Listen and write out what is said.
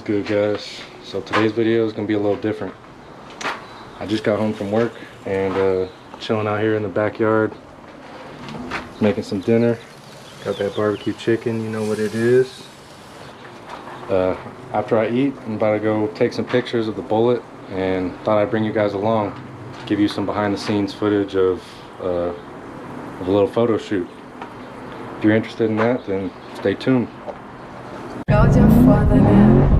is good, guys? So today's video is gonna be a little different. I just got home from work and chilling out here in the backyard, making some dinner. Got that barbecue chicken, you know what it is. After I eat, I'm about to go take some pictures of the Bullitt, and thought I'd bring you guys along, give you some behind the scenes footage of a little photo shoot. If you're interested in that, then stay tuned. Áudio é foda, né?